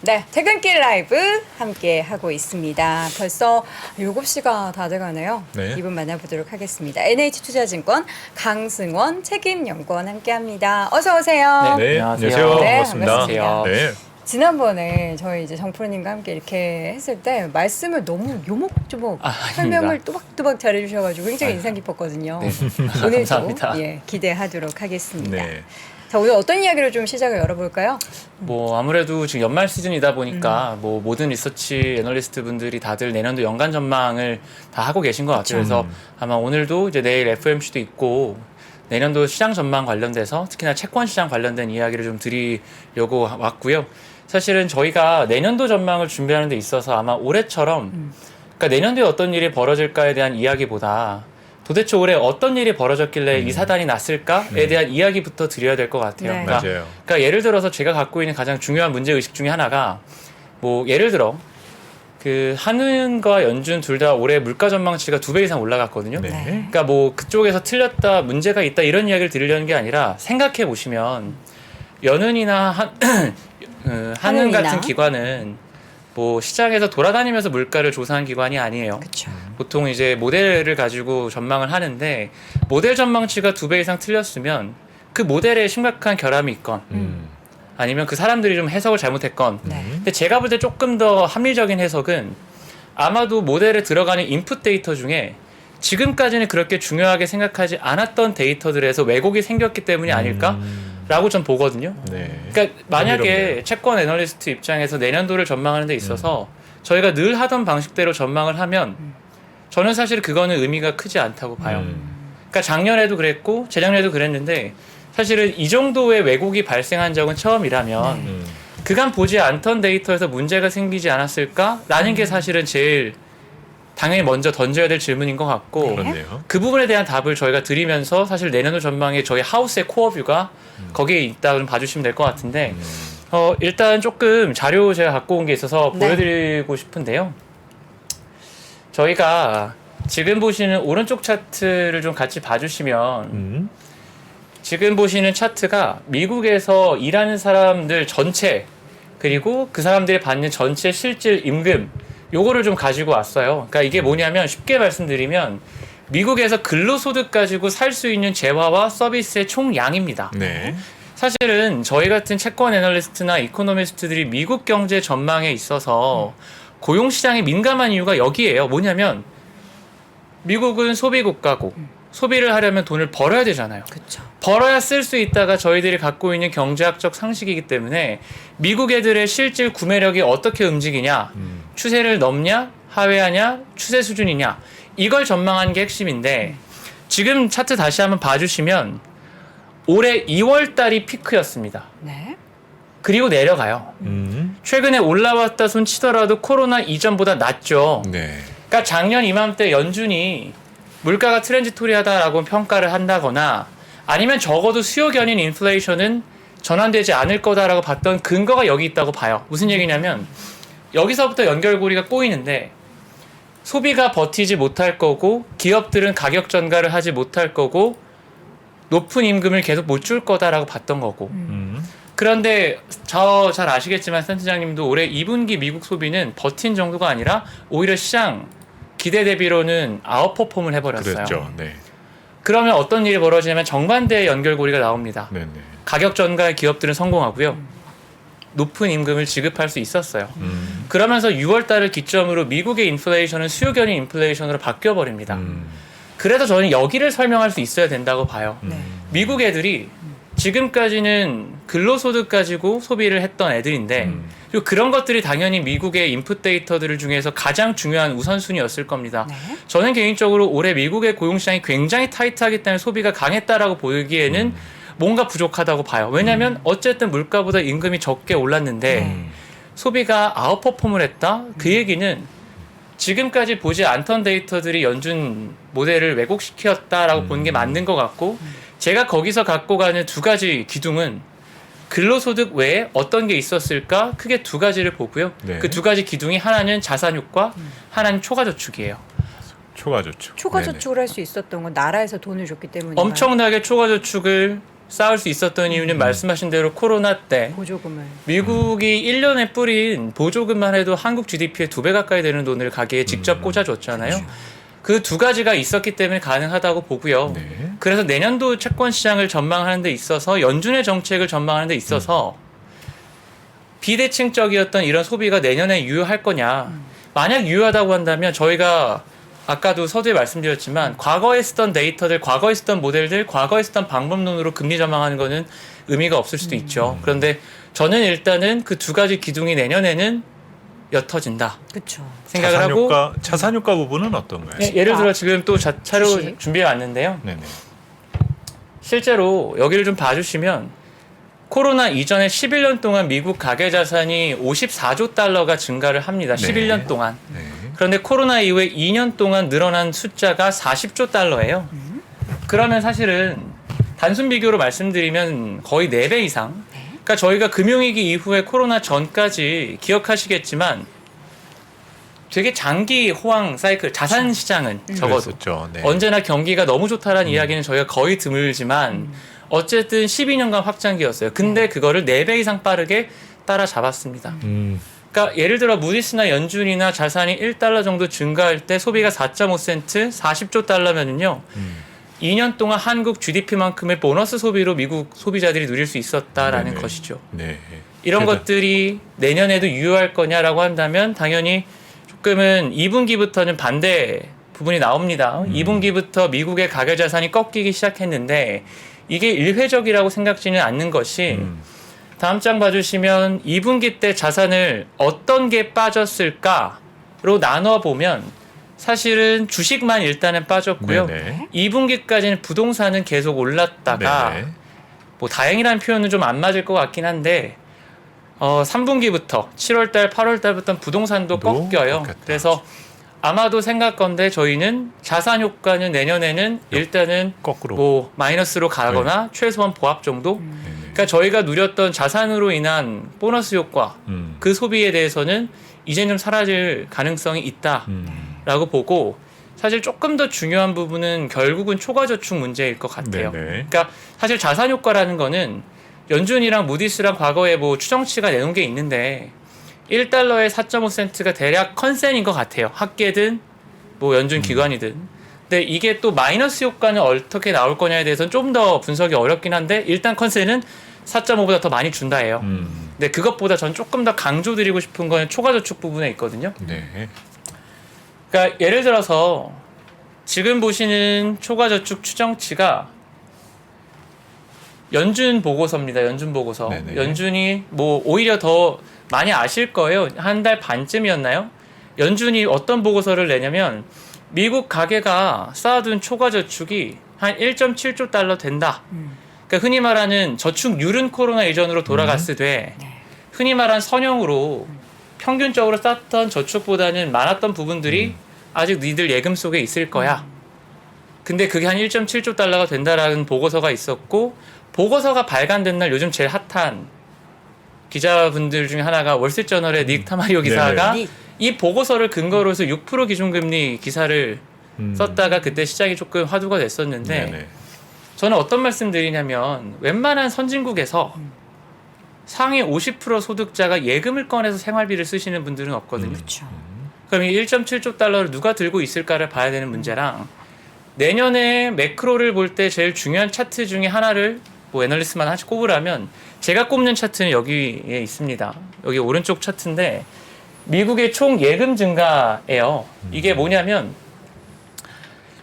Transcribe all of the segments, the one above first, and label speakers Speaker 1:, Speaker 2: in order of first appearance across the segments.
Speaker 1: 네, 퇴근길 라이브 함께 하고 있습니다. 벌써 7시가 다 돼가네요.
Speaker 2: 네.
Speaker 1: 이분 만나보도록 하겠습니다. NH투자증권 강승원 책임연구원 함께합니다. 어서 오세요.
Speaker 2: 네,
Speaker 3: 안녕하세요.
Speaker 2: 안녕하세요.
Speaker 1: 네,
Speaker 2: 반갑습니다.
Speaker 1: 반갑습니다.
Speaker 2: 네.
Speaker 1: 지난번에 저희 이제 정프로님과 함께 이렇게 했을 때 말씀을 너무 요목조목 설명을 또박또박 잘해주셔가지고 굉장히 인상 깊었거든요.
Speaker 3: 네.
Speaker 1: 오늘도
Speaker 3: 감사합니다.
Speaker 1: 기대하도록 하겠습니다.
Speaker 2: 네.
Speaker 1: 자, 오늘 어떤 이야기로 좀 시작을 열어볼까요?
Speaker 3: 뭐 아무래도 지금 연말 시즌이다 보니까 뭐 모든 리서치 애널리스트 분들이 다들 내년도 연간 전망을 다 하고 계신 것 같아요. 그래서 아마 오늘도 이제 내일 FOMC도 있고 내년도 시장 전망 관련돼서 특히나 채권 시장 관련된 이야기를 좀 드리려고 왔고요. 사실은 저희가 내년도 전망을 준비하는 데 있어서 아마 올해처럼 그러니까 내년도에 어떤 일이 벌어질까에 대한 이야기보다 도대체 올해 어떤 일이 벌어졌길래 이 사단이 났을까에 대한 이야기부터 드려야 될 것 같아요.
Speaker 1: 네.
Speaker 2: 맞아요.
Speaker 3: 그러니까 예를 들어서 제가 갖고 있는 가장 중요한 문제 의식 중에 하나가 뭐 예를 들어 그 한은과 연준 둘 다 올해 물가 전망치가 2배 이상 올라갔거든요.
Speaker 2: 네.
Speaker 3: 그러니까 뭐 그쪽에서 틀렸다 문제가 있다 이런 이야기를 드리려는 게 아니라 생각해 보시면 연은이나 한은
Speaker 1: 한은이나.
Speaker 3: 같은 기관은 뭐 시장에서 돌아다니면서 물가를 조사한 기관이 아니에요.
Speaker 1: 그렇죠.
Speaker 3: 보통 이제 모델을 가지고 전망을 하는데 모델 전망치가 2배 이상 틀렸으면 그 모델에 심각한 결함이 있건 아니면 그 사람들이 좀 해석을 잘못했건
Speaker 1: 네.
Speaker 3: 근데 제가 볼 때 조금 더 합리적인 해석은 아마도 모델에 들어가는 인풋 데이터 중에 지금까지는 그렇게 중요하게 생각하지 않았던 데이터들에서 왜곡이 생겼기 때문이 아닐까라고 전 보거든요.
Speaker 2: 네.
Speaker 3: 그러니까 만약에
Speaker 2: 흥미롭네요.
Speaker 3: 채권 애널리스트 입장에서 내년도를 전망하는 데 있어서 저희가 늘 하던 방식대로 전망을 하면 저는 사실 그거는 의미가 크지 않다고 봐요. 그러니까 작년에도 그랬고 재작년에도 그랬는데 사실은 이 정도의 왜곡이 발생한 적은 처음이라면 그간 보지 않던 데이터에서 문제가 생기지 않았을까라는 게 사실은 제일 당연히 먼저 던져야 될 질문인 것 같고
Speaker 2: 그렇네요.
Speaker 3: 그 부분에 대한 답을 저희가 드리면서 사실 내년도 전망에 저희 하우스의 코어뷰가 거기에 있다 좀 봐주시면 될 것 같은데 일단 조금 자료 제가 갖고 온 게 있어서
Speaker 1: 네.
Speaker 3: 보여드리고 싶은데요. 저희가 지금 보시는 오른쪽 차트를 좀 같이 봐주시면 지금 보시는 차트가 미국에서 일하는 사람들 전체 그리고 그 사람들이 받는 전체 실질 임금 요거를 좀 가지고 왔어요. 그러니까 이게 뭐냐면 쉽게 말씀드리면 미국에서 근로소득 가지고 살 수 있는 재화와 서비스의 총량입니다.
Speaker 2: 네.
Speaker 3: 사실은 저희 같은 채권 애널리스트나 이코노미스트들이 미국 경제 전망에 있어서 고용시장에 민감한 이유가 여기에요. 뭐냐면 미국은 소비국가고 소비를 하려면 돈을 벌어야 되잖아요.
Speaker 1: 그렇죠.
Speaker 3: 벌어야 쓸 수 있다가 저희들이 갖고 있는 경제학적 상식이기 때문에 미국 애들의 실질 구매력이 어떻게 움직이냐, 추세를 넘냐, 하회하냐, 추세 수준이냐 이걸 전망하는 게 핵심인데 지금 차트 다시 한번 봐주시면 올해 2월 달이 피크였습니다.
Speaker 1: 네.
Speaker 3: 그리고 내려가요. 최근에 올라왔다 손 치더라도 코로나 이전보다 낮죠.
Speaker 2: 네.
Speaker 3: 그러니까 작년 이맘때 연준이 물가가 트랜지토리하다라고 평가를 한다거나 아니면 적어도 수요 견인 인플레이션은 전환되지 않을 거다라고 봤던 근거가 여기 있다고 봐요. 무슨 얘기냐면 여기서부터 연결고리가 꼬이는데 소비가 버티지 못할 거고 기업들은 가격 전가를 하지 못할 거고 높은 임금을 계속 못 줄 거다라고 봤던 거고 그런데 저 잘 아시겠지만 센터장님도 올해 2분기 미국 소비는 버틴 정도가 아니라 오히려 시장 기대 대비로는 아웃퍼폼을 해버렸어요.
Speaker 2: 그랬죠. 네.
Speaker 3: 그러면 어떤 일이 벌어지냐면 정반대의 연결고리가 나옵니다.
Speaker 2: 네, 네.
Speaker 3: 가격 전가의 기업들은 성공하고요. 높은 임금을 지급할 수 있었어요. 그러면서 6월 달을 기점으로 미국의 인플레이션은 수요 견인 인플레이션으로 바뀌어 버립니다. 그래서 저는 여기를 설명할 수 있어야 된다고 봐요.
Speaker 1: 네.
Speaker 3: 미국 애들이 지금까지는 근로소득 가지고 소비를 했던 애들인데 그리고 그런 것들이 당연히 미국의 인풋 데이터들 중에서 가장 중요한 우선순위였을 겁니다.
Speaker 1: 네.
Speaker 3: 저는 개인적으로 올해 미국의 고용시장이 굉장히 타이트하기 때문에 소비가 강했다라고 보이기에는 뭔가 부족하다고 봐요. 왜냐하면 어쨌든 물가보다 임금이 적게 올랐는데 소비가 아웃퍼폼을 했다? 그 얘기는 지금까지 보지 않던 데이터들이 연준 모델을 왜곡시켰다라고 보는 게 맞는 것 같고 제가 거기서 갖고 가는 두 가지 기둥은 근로소득 외에 어떤 게 있었을까 크게 두 가지를 보고요.
Speaker 2: 네.
Speaker 3: 그 두 가지 기둥이 하나는 자산효과, 하나는 초과저축이에요.
Speaker 2: 초과저축.
Speaker 1: 초과저축을 할 수 있었던 건 나라에서 돈을 줬기 때문인가요?
Speaker 3: 엄청나게 초과저축을 쌓을 수 있었던 이유는 말씀하신 대로 코로나 때
Speaker 1: 보조금을.
Speaker 3: 미국이 1년에 뿌린 보조금만 해도 한국 GDP의 2배 가까이 되는 돈을 가게에 직접 꽂아줬잖아요. 그 두 가지가 있었기 때문에 가능하다고 보고요.
Speaker 2: 네.
Speaker 3: 그래서 내년도 채권 시장을 전망하는 데 있어서 연준의 정책을 전망하는 데 있어서 비대칭적이었던 이런 소비가 내년에 유효할 거냐. 만약 유효하다고 한다면 저희가 아까도 서두에 말씀드렸지만 과거에 쓰던 데이터들, 과거에 쓰던 모델들, 과거에 쓰던 방법론으로 금리 전망하는 거는 의미가 없을 수도 있죠. 그런데 저는 일단은 그 두 가지 기둥이 내년에는 옅어진다
Speaker 1: 그렇죠.
Speaker 3: 생각을 하고
Speaker 2: 자산 효과 부분은 어떤가요?
Speaker 3: 예를 들어 지금 또 차로
Speaker 1: 주식.
Speaker 3: 준비해 왔는데요.
Speaker 2: 네네.
Speaker 3: 실제로 여기를 좀 봐주시면 코로나 이전에 11년 동안 미국 가계 자산이 54조 달러가 증가를 합니다.
Speaker 2: 네.
Speaker 3: 11년 동안.
Speaker 2: 네.
Speaker 3: 그런데 코로나 이후에 2년 동안 늘어난 숫자가 40조 달러예요. 그러면 사실은 단순 비교로 말씀드리면 거의 4배 이상. 그러니까 저희가 금융위기 이후에 코로나 전까지 기억하시겠지만 되게 장기 호황 사이클, 자산 시장은 적어도
Speaker 2: 그랬었죠. 네.
Speaker 3: 언제나 경기가 너무 좋다라는 이야기는 저희가 거의 드물지만 어쨌든 12년간 확장기였어요. 근데 그거를 4배 이상 빠르게 따라잡았습니다. 그러니까 예를 들어 무디스나 연준이나 자산이 1달러 정도 증가할 때 소비가 4.5센트, 40조 달러면은요. 2년 동안 한국 GDP만큼의 보너스 소비로 미국 소비자들이 누릴 수 있었다라는
Speaker 2: 네네.
Speaker 3: 것이죠.
Speaker 2: 네.
Speaker 3: 이런
Speaker 2: 그래서-
Speaker 3: 것들이 내년에도 유효할 거냐라고 한다면 당연히 조금은 2분기부터는 반대 부분이 나옵니다. 2분기부터 미국의 가계 자산이 꺾이기 시작했는데 이게 일회적이라고 생각지는 않는 것이 다음 장 봐주시면 2분기 때 자산을 어떤 게 빠졌을까로 나눠 보면 사실은 주식만 일단은 빠졌고요.
Speaker 2: 네네.
Speaker 3: 2분기까지는 부동산은 계속 올랐다가
Speaker 2: 네네.
Speaker 3: 뭐 다행이라는 표현은 좀 안 맞을 것 같긴 한데 3분기부터 7월달, 8월달부터 부동산도
Speaker 2: 또
Speaker 3: 꺾여요.
Speaker 2: 꺾였다.
Speaker 3: 그래서 아마도 생각건데 저희는 자산 효과는 내년에는 일단은
Speaker 2: 거꾸로.
Speaker 3: 뭐 마이너스로 가거나 최소한 보합 정도.
Speaker 2: 네네.
Speaker 3: 그러니까 저희가 누렸던 자산으로 인한 보너스 효과 그 소비에 대해서는 이제 좀 사라질 가능성이 있다라고 보고 사실 조금 더 중요한 부분은 결국은 초과저축 문제일 것 같아요.
Speaker 2: 네네.
Speaker 3: 그러니까 사실 자산 효과라는 거는 연준이랑 무디스랑 과거에 뭐 추정치가 내놓은 게 있는데 1달러에 4.5센트가 대략 컨센인 것 같아요. 학계든 뭐 연준 기관이든. 근데 이게 또 마이너스 효과는 어떻게 나올 거냐에 대해서는 좀 더 분석이 어렵긴 한데 일단 컨센은 4.5보다 더 많이 준다예요. 근데 그것보다 전 조금 더 강조드리고 싶은 거는 초과저축 부분에 있거든요.
Speaker 2: 네.
Speaker 3: 그러니까 예를 들어서 지금 보시는 초과저축 추정치가 연준 보고서입니다. 연준 보고서.
Speaker 2: 네네.
Speaker 3: 연준이 뭐 오히려 더 많이 아실 거예요. 한 달 반쯤이었나요? 연준이 어떤 보고서를 내냐면 미국 가계가 쌓아둔 초과저축이 한 1.7조 달러 된다. 그러니까 흔히 말하는 저축률은 코로나 이전으로 돌아갔을 때 흔히 말한 선형으로 평균적으로 쌓던 저축보다는 많았던 부분들이 아직 니들 예금 속에 있을 거야. 근데 그게 한 1.7조 달러가 된다라는 보고서가 있었고 보고서가 발간된 날 요즘 제일 핫한 기자분들 중에 하나가 월스트리트저널의 닉 타마리오 기사가
Speaker 1: 닉.
Speaker 3: 이 보고서를 근거로 해서 6% 기준금리 기사를 썼다가 그때 시장이 조금 화두가 됐었는데
Speaker 2: 네네.
Speaker 3: 저는 어떤 말씀 드리냐면 웬만한 선진국에서 상위 50% 소득자가 예금을 꺼내서 생활비를 쓰시는 분들은 없거든요.
Speaker 1: 그렇죠.
Speaker 3: 그럼 이 1.7조 달러를 누가 들고 있을까를 봐야 되는 문제랑 내년에 매크로를 볼 때 제일 중요한 차트 중에 하나를 뭐 애널리스트만 하나씩 꼽으라면 제가 꼽는 차트는 여기에 있습니다. 여기 오른쪽 차트인데 미국의 총 예금 증가예요. 이게 뭐냐면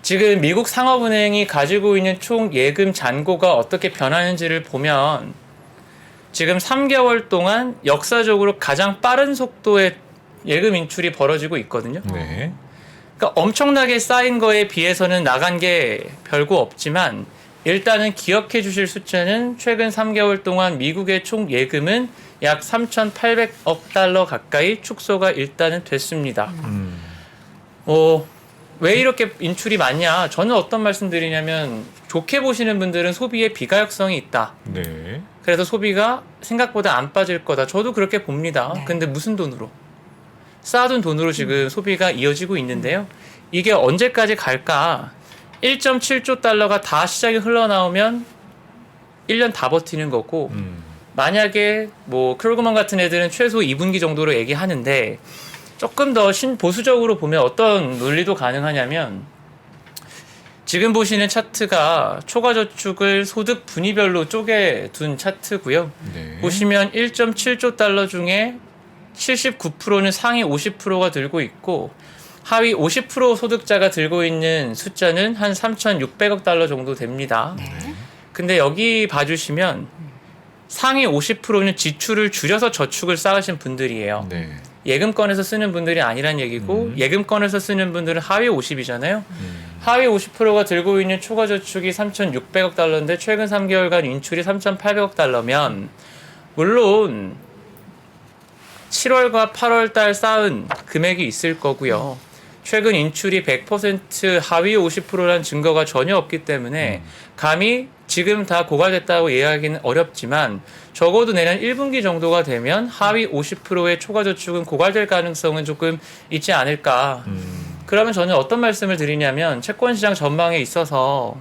Speaker 3: 지금 미국 상업은행이 가지고 있는 총 예금 잔고가 어떻게 변하는지를 보면 지금 3개월 동안 역사적으로 가장 빠른 속도의 예금 인출이 벌어지고 있거든요.
Speaker 2: 네.
Speaker 3: 그러니까 엄청나게 쌓인 거에 비해서는 나간 게 별거 없지만 일단은 기억해 주실 숫자는 최근 3개월 동안 미국의 총 예금은 약 3,800억 달러 가까이 축소가 일단은 됐습니다. 왜 이렇게 인출이 많냐? 저는 어떤 말씀 드리냐면 좋게 보시는 분들은 소비에 비가역성이 있다.
Speaker 2: 네.
Speaker 3: 그래서 소비가 생각보다 안 빠질 거다. 저도 그렇게 봅니다.
Speaker 1: 네.
Speaker 3: 근데 무슨 돈으로? 쌓아둔 돈으로 지금 소비가 이어지고 있는데요. 이게 언제까지 갈까? 1.7조 달러가 다 시장에 흘러나오면 1년 다 버티는 거고 만약에 뭐 크루그먼 같은 애들은 최소 2분기 정도로 얘기하는데 조금 더 신보수적으로 보면 어떤 논리도 가능하냐면 지금 보시는 차트가 초과저축을 소득 분위별로 쪼개둔 차트고요.
Speaker 2: 네.
Speaker 3: 보시면 1.7조 달러 중에 79%는 상위 50%가 들고 있고 하위 50% 소득자가 들고 있는 숫자는 한 3,600억 달러 정도 됩니다.
Speaker 1: 네.
Speaker 3: 근데 여기 봐주시면 상위 50%는 지출을 줄여서 저축을 쌓으신 분들이에요.
Speaker 2: 네.
Speaker 3: 예금권에서 쓰는 분들이 아니란 얘기고 예금권에서 쓰는 분들은 하위 50이잖아요. 하위 50%가 들고 있는 초과저축이 3,600억 달러인데 최근 3개월간 인출이 3,800억 달러면 물론 7월과 8월 달 쌓은 금액이 있을 거고요. 최근 인출이 100% 하위 50%라는 증거가 전혀 없기 때문에 감히 지금 다 고갈됐다고 이해하기는 어렵지만 적어도 내년 1분기 정도가 되면 하위 50%의 초과저축은 고갈될 가능성은 조금 있지 않을까. 그러면 저는 어떤 말씀을 드리냐면 채권시장 전망에 있어서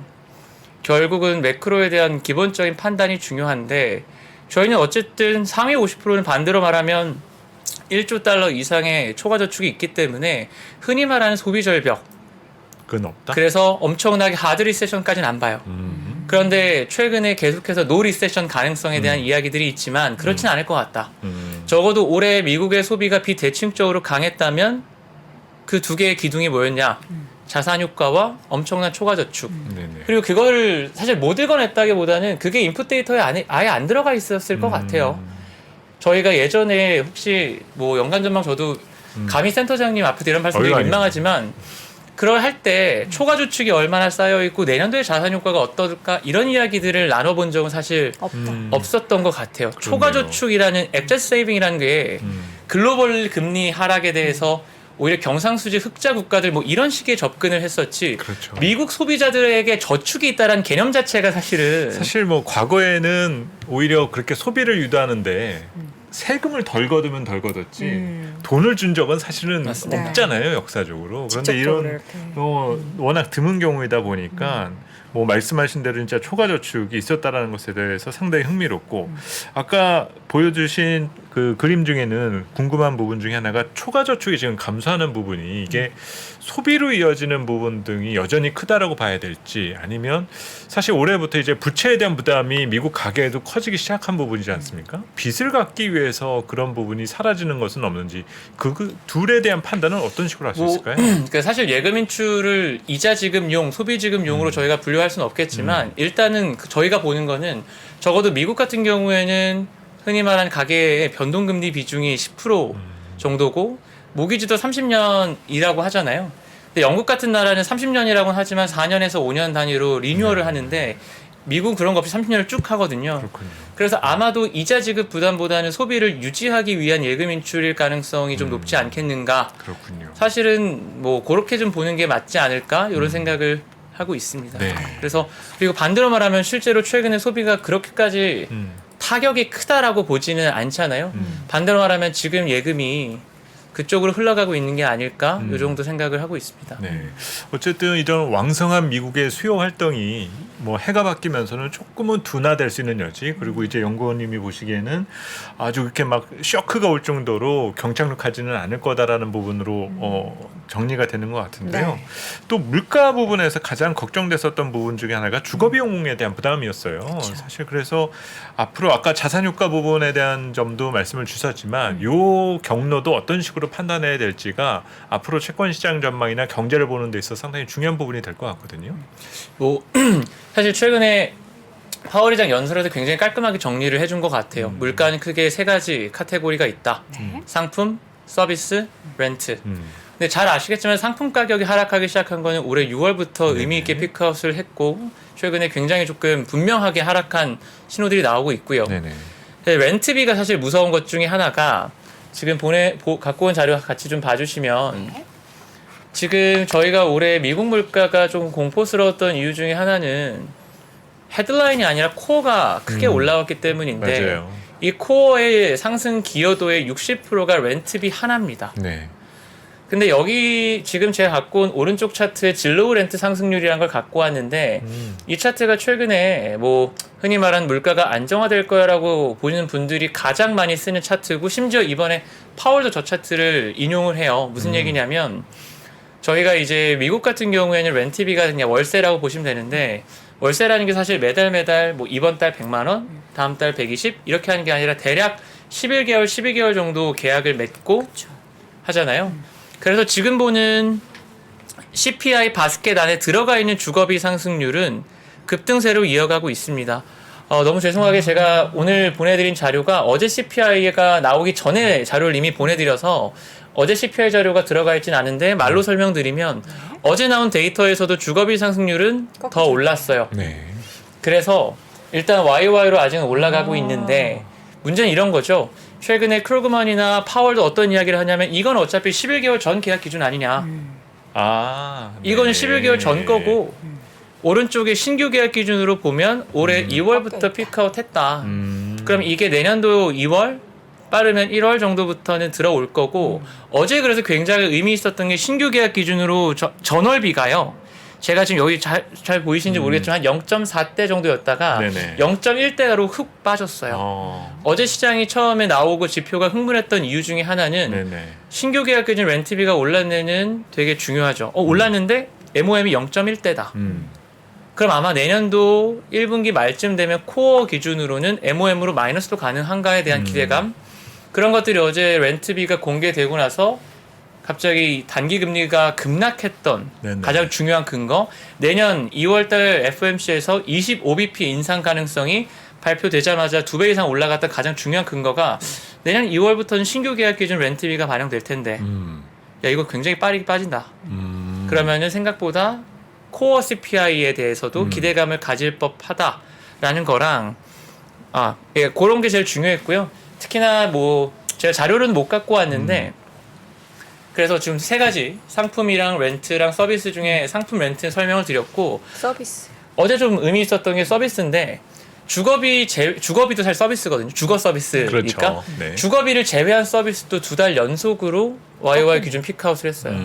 Speaker 3: 결국은 매크로에 대한 기본적인 판단이 중요한데 저희는 어쨌든 상위 50%는 반대로 말하면 1조 달러 이상의 초과저축이 있기 때문에 흔히 말하는 소비절벽
Speaker 2: 그건 없다.
Speaker 3: 그래서 엄청나게 하드 리세션까지는 안 봐요. 그런데 최근에 계속해서 노 리세션 가능성에 대한 이야기들이 있지만 그렇진 않을 것 같다. 적어도 올해 미국의 소비가 비대칭적으로 강했다면 그 두 개의 기둥이 뭐였냐? 자산 효과와 엄청난 초과저축.
Speaker 2: 네네.
Speaker 3: 그리고 그걸 사실 못 읽어냈다기보다는 그게 인풋 데이터에 아예 안 들어가 있었을 것 같아요. 저희가 예전에 혹시 뭐 연간 전망 저도 감히 센터장님 앞에서 이런 말씀드리기 민망하지만 그걸 할 때 초과저축이 얼마나 쌓여 있고 내년도에 자산 효과가 어떨까 이런 이야기들을 나눠본 적은 사실 없었던 것 같아요. 초과저축이라는 액자 세이빙이라는 게 글로벌 금리 하락에 대해서 오히려 경상수지 흑자 국가들 뭐 이런 식의 접근을 했었지.
Speaker 2: 그렇죠.
Speaker 3: 미국 소비자들에게 저축이 있다라는 개념 자체가 사실
Speaker 2: 뭐 과거에는 오히려 그렇게 소비를 유도하는데 세금을 덜 거두면 덜 거뒀지 돈을 준 적은 사실은
Speaker 3: 맞습니다.
Speaker 2: 없잖아요, 역사적으로. 그런데
Speaker 1: 직접적으로
Speaker 2: 이런
Speaker 1: 이렇게.
Speaker 2: 워낙 드문 경우이다 보니까 뭐 말씀하신 대로 진짜 초과저축이 있었다라는 것에 대해서 상당히 흥미롭고 아까 보여주신 그 그림 중에는 궁금한 부분 중에 하나가 초과저축이 지금 감소하는 부분이 이게 소비로 이어지는 부분 등이 여전히 크다라고 봐야 될지 아니면 사실 올해부터 이제 부채에 대한 부담이 미국 가계에도 커지기 시작한 부분이지 않습니까? 빚을 갚기 위해서 그런 부분이 사라지는 것은 없는지 그 둘에 대한 판단은 어떤 식으로 할 수 있을까요?
Speaker 3: 그러니까 사실 예금 인출을 이자 지급용, 소비 지급용으로 저희가 분류할 수는 없겠지만 일단은 저희가 보는 거는 적어도 미국 같은 경우에는 흔히 말하는 가계의 변동금리 비중이 10% 정도고 모기지도 30년이라고 하잖아요. 근데 영국 같은 나라는 30년이라고 하지만 4년에서 5년 단위로 리뉴얼을 하는데 미국은 그런 거 없이 30년을 쭉 하거든요.
Speaker 2: 그렇군요.
Speaker 3: 그래서 아마도 이자 지급 부담보다는 소비를 유지하기 위한 예금 인출일 가능성이 좀 높지 않겠는가.
Speaker 2: 그렇군요.
Speaker 3: 사실은 뭐 그렇게 좀 보는 게 맞지 않을까 이런 생각을 하고 있습니다.
Speaker 2: 네.
Speaker 3: 그래서 그리고 반대로 말하면 실제로 최근에 소비가 그렇게까지 타격이 크다라고 보지는 않잖아요. 반대로 말하면 지금 예금이 그쪽으로 흘러가고 있는 게 아닐까 이 정도 생각을 하고 있습니다.
Speaker 2: 네. 어쨌든 이런 왕성한 미국의 수요 활동이 뭐 해가 바뀌면서는 조금은 둔화될 수 있는 여지 그리고 이제 연구원님이 보시기에는 아주 이렇게 막 쇼크가 올 정도로 경착륙하지는 않을 거다라는 부분으로 정리가 되는 것 같은데요.
Speaker 1: 네.
Speaker 2: 또 물가 부분에서 가장 걱정됐었던 부분 중에 하나가 주거비용에 대한 부담이었어요.
Speaker 1: 그렇죠.
Speaker 2: 사실 그래서 앞으로 아까 자산효과 부분에 대한 점도 말씀을 주셨지만 요 경로도 어떤 식으로 판단해야 될지가 앞으로 채권시장 전망이나 경제를 보는 데 있어서 상당히 중요한 부분이 될 것 같거든요.
Speaker 3: 뭐 사실 최근에 파월의장 연설에서 굉장히 깔끔하게 정리를 해준 것 같아요. 물가는 크게 세 가지 카테고리가 있다.
Speaker 1: 네.
Speaker 3: 상품, 서비스, 렌트. 근데 잘 아시겠지만 상품 가격이 하락하기 시작한 거는 올해 6월부터 의미 있게 피크아웃을 했고 최근에 굉장히 조금 분명하게 하락한 신호들이 나오고 있고요.
Speaker 2: 네네.
Speaker 3: 렌트비가 사실 무서운 것 중에 하나가 지금 갖고 온 자료 같이 좀 봐주시면 지금 저희가 올해 미국 물가가 좀 공포스러웠던 이유 중에 하나는 헤드라인이 아니라 코어가 크게 올라왔기 때문인데
Speaker 2: 맞아요.
Speaker 3: 이 코어의 상승 기여도의 60%가 렌트비 하나입니다.
Speaker 2: 네.
Speaker 3: 근데 여기 지금 제가 갖고 온 오른쪽 차트에 진로우 렌트 상승률이라는 걸 갖고 왔는데 이 차트가 최근에 뭐 흔히 말하는 물가가 안정화될 거야라고 보시는 분들이 가장 많이 쓰는 차트고 심지어 이번에 파월도 저 차트를 인용을 해요. 무슨 얘기냐면 저희가 이제 미국 같은 경우에는 렌트비가 그냥 월세라고 보시면 되는데 월세라는 게 사실 매달 뭐 이번 달 100만 원, 다음 달 120 이렇게 하는 게 아니라 대략 11개월, 12개월 정도 계약을 맺고
Speaker 1: 그쵸.
Speaker 3: 하잖아요. 그래서 지금 보는 CPI 바스켓 안에 들어가 있는 주거비 상승률은 급등세로 이어가고 있습니다. 너무 죄송하게 제가 오늘 보내드린 자료가 어제 CPI가 나오기 전에 자료를 이미 보내드려서 어제 CPI 자료가 들어가 있진 않은데 말로 설명드리면 어제 나온 데이터에서도 주거비 상승률은 더 올랐어요.
Speaker 2: 네.
Speaker 3: 그래서 일단 YY로 아직은 올라가고 있는데 문제는 이런 거죠. 최근에 크루그만이나 파월도 어떤 이야기를 하냐면 이건 어차피 11개월 전 계약 기준 아니냐. 이거는 11개월 전 거고 오른쪽에 신규 계약 기준으로 보면 올해 2월부터 피크아웃 했다. 그럼 이게 내년도 2월 빠르면 1월 정도부터는 들어올 거고 어제 그래서 굉장히 의미 있었던 게 신규 계약 기준으로 전월비가요. 제가 지금 여기 잘 보이시는지 모르겠지만 한 0.4대 정도였다가
Speaker 2: 네네.
Speaker 3: 0.1대로 훅 빠졌어요. 어제 시장이 처음에 나오고 지표가 흥분했던 이유 중에 하나는
Speaker 2: 네네.
Speaker 3: 신규 계약 기준 렌트비가 올랐는 되게 중요하죠. 올랐는데 MOM이 0.1대다. 그럼 아마 내년도 1분기 말쯤 되면 코어 기준으로는 MOM으로 마이너스도 가능한가에 대한 기대감 그런 것들이 어제 렌트비가 공개되고 나서 갑자기 단기 금리가 급락했던
Speaker 2: 네네.
Speaker 3: 가장 중요한 근거 내년 2월달 FOMC에서 25bp 인상 가능성이 발표되자마자 2배 이상 올라갔던 가장 중요한 근거가 내년 2월부터는 신규 계약 기준 렌트비가 반영될 텐데 야 이거 굉장히 빠르게 빠진다. 그러면은 생각보다 코어 CPI에 대해서도 기대감을 가질 법하다라는 거랑 예, 그런 게 제일 중요했고요. 특히나 뭐 제가 자료는 못 갖고 왔는데 그래서 지금 3가지 상품이랑 렌트랑 서비스 중에 상품 렌트 설명을 드렸고
Speaker 1: 서비스.
Speaker 3: 어제 좀 의미 있었던 게 서비스인데 주거비도 사실 서비스거든요. 주거 서비스니까
Speaker 2: 그렇죠. 네.
Speaker 3: 주거비를 제외한 서비스도 2달 연속으로 YY 기준 피크아웃을 했어요.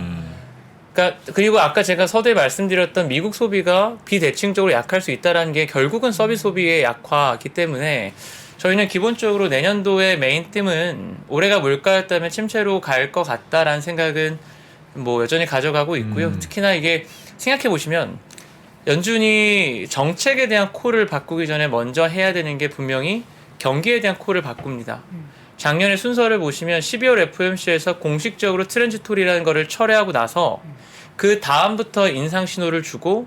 Speaker 3: 그러니까 그리고 아까 제가 서두에 말씀드렸던 미국 소비가 비대칭적으로 약할 수 있다는 게 결국은 서비스 소비의 약화이기 때문에 저희는 기본적으로 내년도의 메인 팀은 올해가 물가였다면 침체로 갈 것 같다라는 생각은 뭐 여전히 가져가고 있고요. 특히나 이게 생각해 보시면 연준이 정책에 대한 콜을 바꾸기 전에 먼저 해야 되는 게 분명히 경기에 대한 콜을 바꿉니다. 작년의 순서를 보시면 12월 FOMC에서 공식적으로 트랜지토리라는 거를 철회하고 나서 그 다음부터 인상 신호를 주고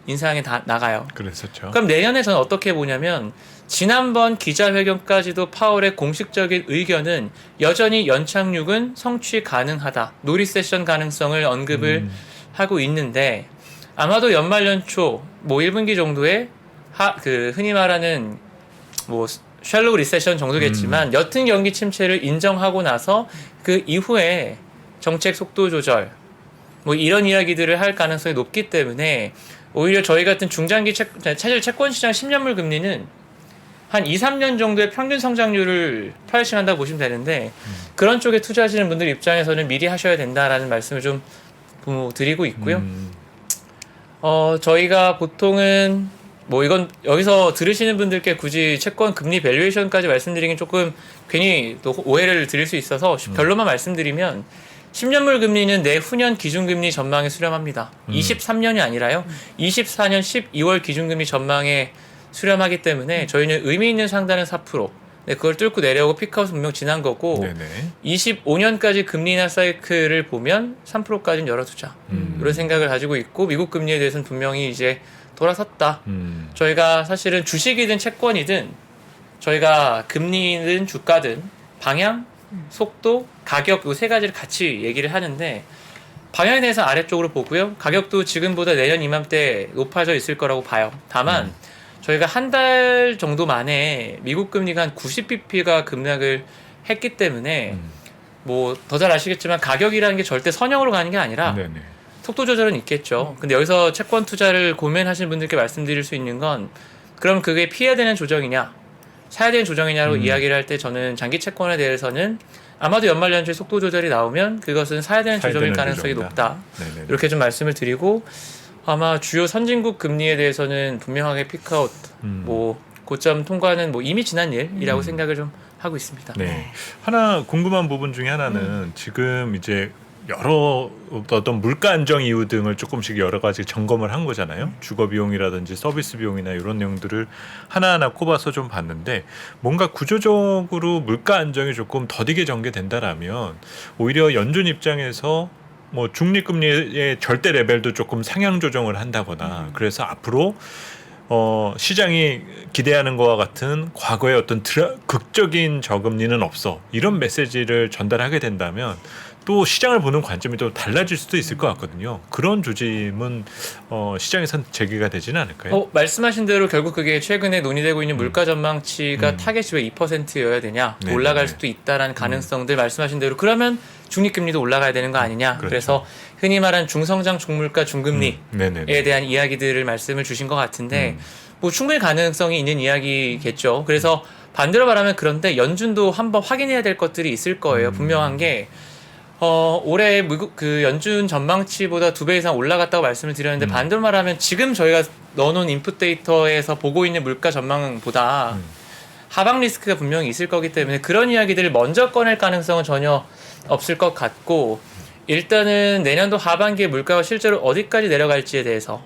Speaker 3: 인상에 다 나가요.
Speaker 2: 그랬었죠.
Speaker 3: 그럼 내년에 저는 어떻게 보냐면 지난번 기자회견까지도 파월의 공식적인 의견은 여전히 연착륙은 성취 가능하다. 노리세션 가능성을 언급을 하고 있는데 아마도 연말 연초 뭐 1분기 정도에 흔히 말하는 뭐 샬로우 리세션 정도겠지만 옅은 경기 침체를 인정하고 나서 그 이후에 정책 속도 조절 뭐 이런 이야기들을 할 가능성이 높기 때문에 오히려 저희 같은 중장기 사실 채권 시장 10년물 금리는 한 2, 3년 정도의 평균 성장률을 프라이싱한다고 보시면 되는데 그런 쪽에 투자하시는 분들 입장에서는 미리 하셔야 된다라는 말씀을 좀 드리고 있고요. 저희가 보통은 뭐 이건 여기서 들으시는 분들께 굳이 채권 금리 밸류에이션까지 말씀드리긴 조금 괜히 또 오해를 드릴 수 있어서 결론만 말씀드리면 10년물 금리는 내후년 기준금리 전망에 수렴합니다. 23년이 아니라요. 24년 12월 기준금리 전망에 수렴하기 때문에 저희는 의미 있는 상단은 4%. 네, 그걸 뚫고 내려오고 피크아웃은 분명 지난 거고
Speaker 2: 네네.
Speaker 3: 25년까지 금리 인하 사이클을 보면 3%까지는 열어두자. 이런 생각을 가지고 있고 미국 금리에 대해서는 분명히 이제 돌아섰다. 저희가 사실은 주식이든 채권이든 저희가 금리든 주가든 방향, 속도, 가격 이 3가지를 같이 얘기를 하는데 방향에 대해서 아래쪽으로 보고요. 가격도 지금보다 내년 이맘때 높아져 있을 거라고 봐요. 다만 저희가 한 달 정도 만에 미국 금리가 한 90bp가 급락을 했기 때문에 뭐 더 잘 아시겠지만 가격이라는 게 절대 선형으로 가는 게 아니라
Speaker 2: 네네.
Speaker 3: 속도 조절은 있겠죠. 근데 여기서 채권 투자를 고민하시는 분들께 말씀드릴 수 있는 건 그럼 그게 피해야 되는 조정이냐 사야되는 조정이냐고 이야기를 할 때 저는 장기 채권에 대해서는 아마도 연말 연초에 속도 조절이 나오면 그것은 사야 되는 조정일 가능성이 높다.
Speaker 2: 네네.
Speaker 3: 이렇게 좀 말씀을 드리고 아마 주요 선진국 금리에 대해서는 분명하게 피크아웃 뭐 고점 통과는 뭐 이미 지난 일이라고 생각을 좀 하고 있습니다.
Speaker 2: 네. 하나 궁금한 부분 중에 하나는 지금 이제 여러 어떤 물가 안정 이유 등을 조금씩 여러 가지 점검을 한 거잖아요. 주거 비용이라든지 서비스 비용이나 이런 내용들을 하나하나 꼽아서 좀 봤는데 뭔가 구조적으로 물가 안정이 조금 더디게 전개된다라면 오히려 연준 입장에서 뭐 중립금리의 절대 레벨도 조금 상향 조정을 한다거나 그래서 앞으로 시장이 기대하는 것과 같은 과거의 어떤 극적인 저금리는 없어 이런 메시지를 전달하게 된다면 또 시장을 보는 관점이 또 달라질 수도 있을 것 같거든요. 그런 조짐은 시장에선 제기가 되지는 않을까요?
Speaker 3: 말씀하신 대로 결국 그게 최근에 논의되고 있는 물가 전망치가 타겟이 왜 2%여야 되냐
Speaker 2: 네네네.
Speaker 3: 올라갈 수도 있다라는 가능성들 말씀하신 대로 그러면 중립금리도 올라가야 되는 거 아니냐.
Speaker 2: 그렇죠.
Speaker 3: 그래서 흔히 말하는 중성장 중물가 중금리에
Speaker 2: 네네네.
Speaker 3: 대한 이야기들을 말씀을 주신 것 같은데 뭐 충분히 가능성이 있는 이야기겠죠. 그래서 반대로 말하면 그런데 연준도 한번 확인해야 될 것들이 있을 거예요. 분명한 게 올해 미국 그 연준 전망치보다 2배 이상 올라갔다고 말씀을 드렸는데 반대로 말하면 지금 저희가 넣어놓은 인풋 데이터에서 보고 있는 물가 전망보다 하방 리스크가 분명히 있을 거기 때문에 그런 이야기들을 먼저 꺼낼 가능성은 전혀 없을 것 같고 일단은 내년도 하반기에 물가가 실제로 어디까지 내려갈지에 대해서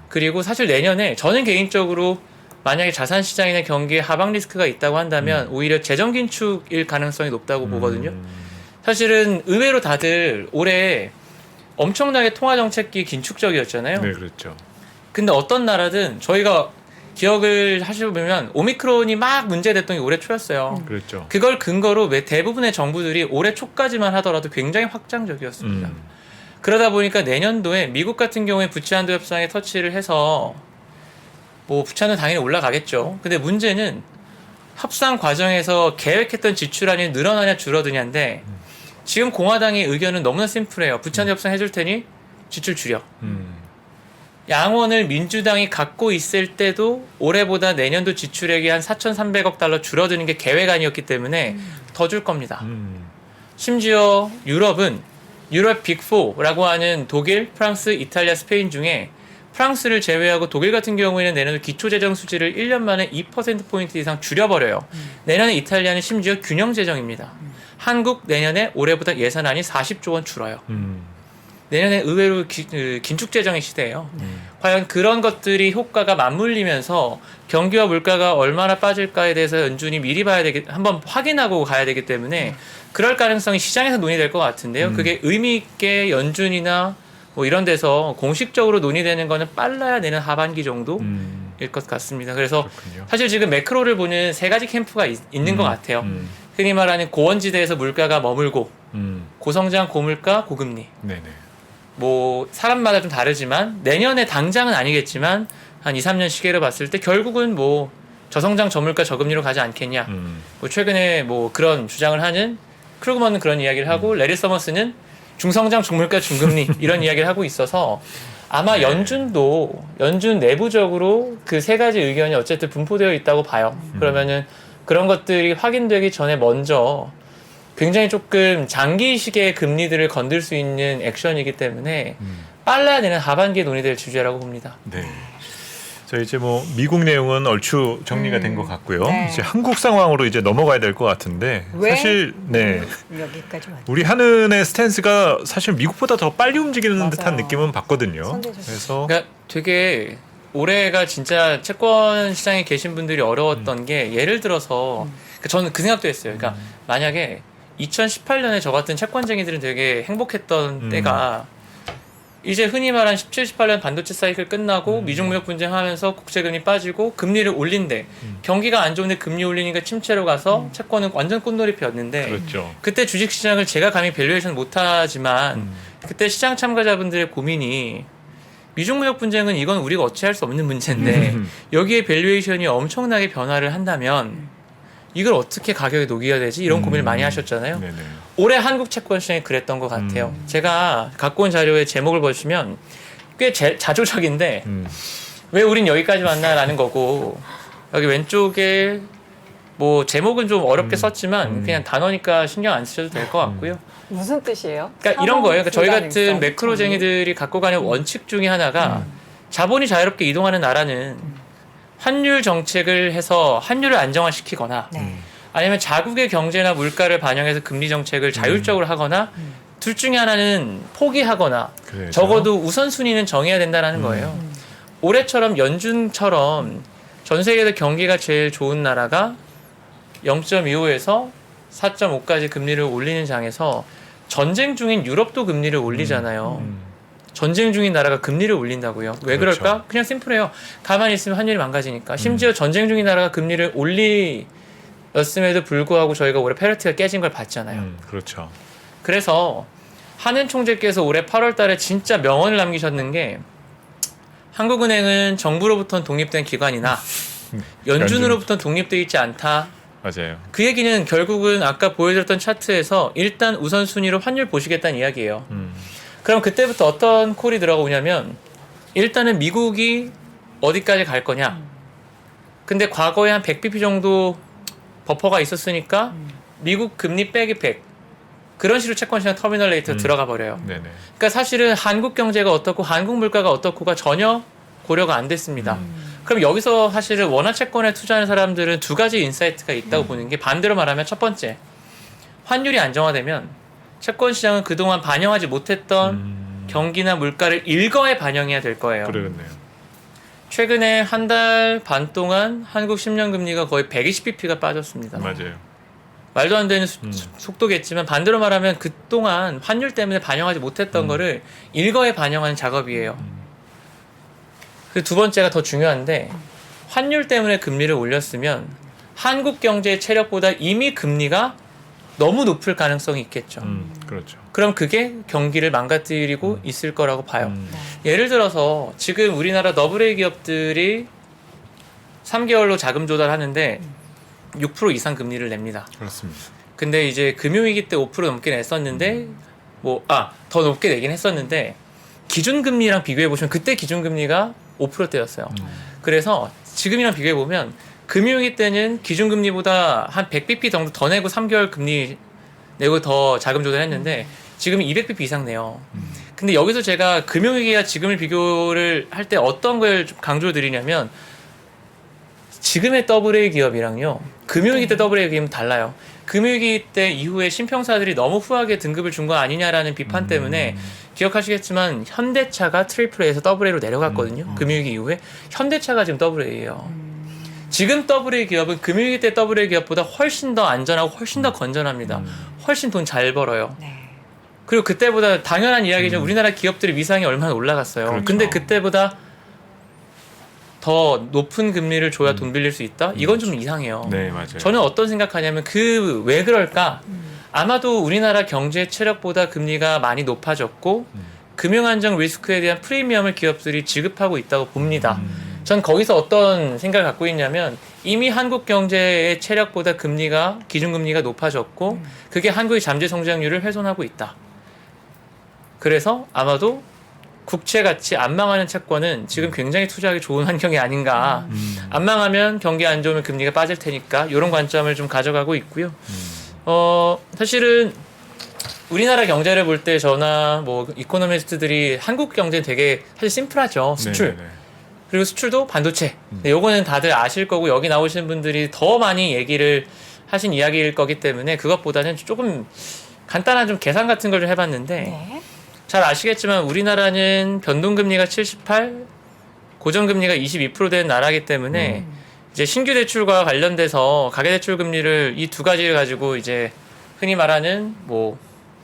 Speaker 3: 그리고 사실 내년에 저는 개인적으로 만약에 자산 시장이나 경기에 하방 리스크가 있다고 한다면 오히려 재정 긴축일 가능성이 높다고 보거든요. 사실은 의외로 다들 올해 엄청나게 통화 정책이 긴축적이었잖아요.
Speaker 2: 네, 그렇죠.
Speaker 3: 근데 어떤 나라든 저희가 기억을 하시면 오미크론이 막 문제됐던 게 올해 초였어요.
Speaker 2: 그렇죠.
Speaker 3: 그걸 근거로 대부분의 정부들이 올해 초까지만 하더라도 굉장히 확장적이었습니다. 그러다 보니까 내년도에 미국 같은 경우에 부채 한도 협상에 터치를 해서 뭐 부채는 당연히 올라가겠죠. 근데 문제는 협상 과정에서 계획했던 지출안이 늘어나냐 줄어드냐인데 지금 공화당의 의견은 너무나 심플해요. 부채 한도 협상 해줄 테니 지출 줄여. 양원을 민주당이 갖고 있을 때도 올해보다 내년도 지출액이 한 4,300억 달러 줄어드는 게 계획안이었기 때문에 더 줄 겁니다. 심지어 유럽은 유럽 빅4라고 하는 독일, 프랑스, 이탈리아, 스페인 중에 프랑스를 제외하고 독일 같은 경우에는 내년도 기초재정 수지를 1년 만에 2%포인트 이상 줄여버려요. 내년에 이탈리아는 심지어 균형재정입니다. 한국 내년에 올해보다 예산안이 40조 원 줄어요. 내년에 의외로 긴축재정의 시대예요. 과연 그런 것들이 효과가 맞물리면서 경기와 물가가 얼마나 빠질까에 대해서 연준이 미리 한번 확인하고 가야 되기 때문에 그럴 가능성이 시장에서 논의될 것 같은데요. 그게 의미 있게 연준이나 뭐 이런 데서 공식적으로 논의되는 거는 빨라야 내년 하반기 정도일 것 같습니다. 그래서
Speaker 2: 그렇군요.
Speaker 3: 사실 지금 매크로를 보는 세 가지 캠프가 있는 것 같아요. 흔히 말하는 고원지대에서 물가가 머물고 고성장, 고물가, 고금리.
Speaker 2: 네네.
Speaker 3: 뭐 사람마다 좀 다르지만 내년에 당장은 아니겠지만 한 2, 3년 시계로 봤을 때 결국은 뭐 저성장, 저물가, 저금리로 가지 않겠냐. 뭐 최근에 뭐 그런 주장을 하는 크루그먼은 그런 이야기를 하고 레리 서머스는 중성장, 중물가, 중금리 이런 이야기를 하고 있어서 아마 연준 내부적으로 그 세 가지 의견이 어쨌든 분포되어 있다고 봐요. 그러면은 그런 것들이 확인되기 전에 먼저 굉장히 조금 장기식의 금리들을 건들 수 있는 액션이기 때문에 빨라야 되는 하반기에 논의될 주제라고 봅니다.
Speaker 2: 네. 자 이제 뭐 미국 내용은 얼추 정리가 된 것 같고요.
Speaker 1: 네.
Speaker 2: 이제 한국 상황으로 이제 넘어가야 될 것 같은데
Speaker 1: 왜?
Speaker 2: 사실 네
Speaker 1: 여기까지 왔죠.
Speaker 2: 우리 한은의 스탠스가 사실 미국보다 더 빨리 움직이는
Speaker 1: 맞아요.
Speaker 2: 듯한 느낌은 받거든요.
Speaker 1: 선대적.
Speaker 2: 그래서
Speaker 3: 그러니까 되게 올해가 진짜 채권 시장에 계신 분들이 어려웠던 게 예를 들어서 그러니까 저는 그 생각도 했어요. 그러니까 만약에 2018년에 저 같은 채권쟁이들은 되게 행복했던 때가 이제 흔히 말한 17, 18년 반도체 사이클 끝나고 미중 무역 분쟁하면서 국채금리 빠지고 금리를 올린대. 경기가 안 좋은데 금리 올리니까 침체로 가서 채권은 완전 꽃놀이였는데
Speaker 2: 그렇죠.
Speaker 3: 그때 주식시장을 제가 감히 밸류에이션 못하지만 그때 시장 참가자분들의 고민이 미중 무역 분쟁은 이건 우리가 어찌할 수 없는 문제인데 여기에 밸류에이션이 엄청나게 변화를 한다면 이걸 어떻게 가격에 녹여야 되지? 이런 고민을 많이 하셨잖아요.
Speaker 2: 네네.
Speaker 3: 올해 한국 채권 시장이 그랬던 것 같아요. 제가 갖고 온 자료의 제목을 보시면 꽤 자조적인데 왜 우린 여기까지 왔나라는 거고 여기 왼쪽에 뭐 제목은 좀 어렵게 썼지만 그냥 단어니까 신경 안 쓰셔도 될 것 같고요.
Speaker 1: 무슨 뜻이에요?
Speaker 3: 그러니까 이런 거예요. 그러니까 저희 같은
Speaker 1: 불가능성.
Speaker 3: 매크로쟁이들이 갖고 가는 원칙 중에 하나가 자본이 자유롭게 이동하는 나라는 환율 정책을 해서 환율을 안정화시키거나
Speaker 1: 네.
Speaker 3: 아니면 자국의 경제나 물가를 반영해서 금리 정책을 자율적으로 하거나 둘 중에 하나는 포기하거나
Speaker 2: 그래서?
Speaker 3: 적어도 우선순위는 정해야 된다는 거예요. 올해처럼 연준처럼 전 세계에서 경기가 제일 좋은 나라가 0.25에서 4.5까지 금리를 올리는 장에서 전쟁 중인 유럽도 금리를 올리잖아요. 전쟁 중인 나라가 금리를 올린다고요. 왜
Speaker 2: 그렇죠.
Speaker 3: 그럴까? 그냥 심플해요. 가만히 있으면 환율이 망가지니까. 심지어 전쟁 중인 나라가 금리를 올리었음에도 불구하고 저희가 올해 페르티가 깨진 걸 봤잖아요.
Speaker 2: 그렇죠.
Speaker 3: 그래서 한은 총재께서 올해 8월 달에 진짜 명언을 남기셨는 게 한국은행은 정부로부터 독립된 기관이나 연준으로부터 독립되어 있지 않다.
Speaker 2: 맞아요.
Speaker 3: 그 얘기는 결국은 아까 보여드렸던 차트에서 일단 우선순위로 환율 보시겠다는 이야기예요. 그럼 그때부터 어떤 콜이 들어오냐면 일단은 미국이 어디까지 갈 거냐. 근데 과거에 한 100bp 정도 버퍼가 있었으니까 미국 금리 빼기 100. 그런 식으로 채권 시장 터미널 레이트가 들어가 버려요.
Speaker 2: 네네.
Speaker 3: 그러니까 사실은 한국 경제가 어떻고 한국 물가가 어떻고가 전혀 고려가 안 됐습니다. 그럼 여기서 사실은 원화 채권에 투자하는 사람들은 두 가지 인사이트가 있다고 보는 게 반대로 말하면 첫 번째, 환율이 안정화되면 채권 시장은 그동안 반영하지 못했던 경기나 물가를 일거에 반영해야 될 거예요.
Speaker 2: 그러겠네요.
Speaker 3: 최근에 한 달 반 동안 한국 10년 금리가 거의 120bp가 빠졌습니다.
Speaker 2: 맞아요.
Speaker 3: 말도 안 되는 속도겠지만 반대로 말하면 그동안 환율 때문에 반영하지 못했던 거를 일거에 반영하는 작업이에요. 그 두 번째가 더 중요한데 환율 때문에 금리를 올렸으면 한국 경제의 체력보다 이미 금리가 너무 높을 가능성이 있겠죠.
Speaker 2: 그렇죠.
Speaker 3: 그럼 그게 경기를 망가뜨리고 있을 거라고 봐요. 예를 들어서 지금 우리나라 더블A 기업들이 3개월로 자금 조달하는데 6% 이상 금리를 냅니다.
Speaker 2: 그렇습니다.
Speaker 3: 근데 이제 금융위기 때 5% 넘게 냈었는데 더 높게 내긴 했었는데 기준금리랑 비교해 보시면 그때 기준금리가 5%대였어요. 그래서 지금이랑 비교해 보면 금융위기 때는 기준금리보다 한 100bp 정도 더 내고 3개월 금리 내고 더 자금 조달했는데 지금은 200bp 이상 내요. 근데 여기서 제가 금융위기와 지금을 비교를 할 때 어떤 걸 좀 강조드리냐면 지금의 AA 기업이랑요 금융위기 때 AA 기업은 달라요. 금융위기 때 이후에 신평사들이 너무 후하게 등급을 준 거 아니냐라는 비판 때문에 기억하시겠지만 현대차가 AAA에서 AA로 내려갔거든요. 금융위기 이후에 현대차가 지금 AA예요. 지금 AA 기업은 금융위기 때 AA 기업보다 훨씬 더 안전하고 훨씬 더 건전합니다. 훨씬 돈 잘 벌어요.
Speaker 1: 네.
Speaker 3: 그리고 그때보다 당연한 이야기죠. 우리나라 기업들의 위상이 얼마나 올라갔어요.
Speaker 2: 그렇죠.
Speaker 3: 근데 그때보다 더 높은 금리를 줘야 돈 빌릴 수 있다? 이건 좀 이상해요.
Speaker 2: 네, 맞아요.
Speaker 3: 저는 어떤 생각하냐면 왜 그럴까? 아마도 우리나라 경제 체력보다 금리가 많이 높아졌고 금융안정 리스크에 대한 프리미엄을 기업들이 지급하고 있다고 봅니다. 전 거기서 어떤 생각을 갖고 있냐면 이미 한국 경제의 체력보다 기준금리가 높아졌고 그게 한국의 잠재 성장률을 훼손하고 있다. 그래서 아마도 국채같이 안 망하는 채권은 지금 굉장히 투자하기 좋은 환경이 아닌가. 안 망하면 경기 안 좋으면 금리가 빠질 테니까 이런 관점을 좀 가져가고 있고요. 사실은 우리나라 경제를 볼 때 저나 뭐 이코노미스트들이 한국 경제는 되게 사실 심플하죠. 수출.
Speaker 2: 네네네.
Speaker 3: 그리고 수출도 반도체. 요거는 다들 아실 거고 여기 나오시는 분들이 더 많이 얘기를 하신 이야기일 거기 때문에 그것보다는 조금 간단한 좀 계산 같은 걸 좀 해봤는데
Speaker 1: 네.
Speaker 3: 잘 아시겠지만 우리나라는 변동금리가 78, 고정금리가 22% 되는 나라이기 때문에 이제 신규 대출과 관련돼서 가계대출 금리를 이 두 가지를 가지고 이제 흔히 말하는 뭐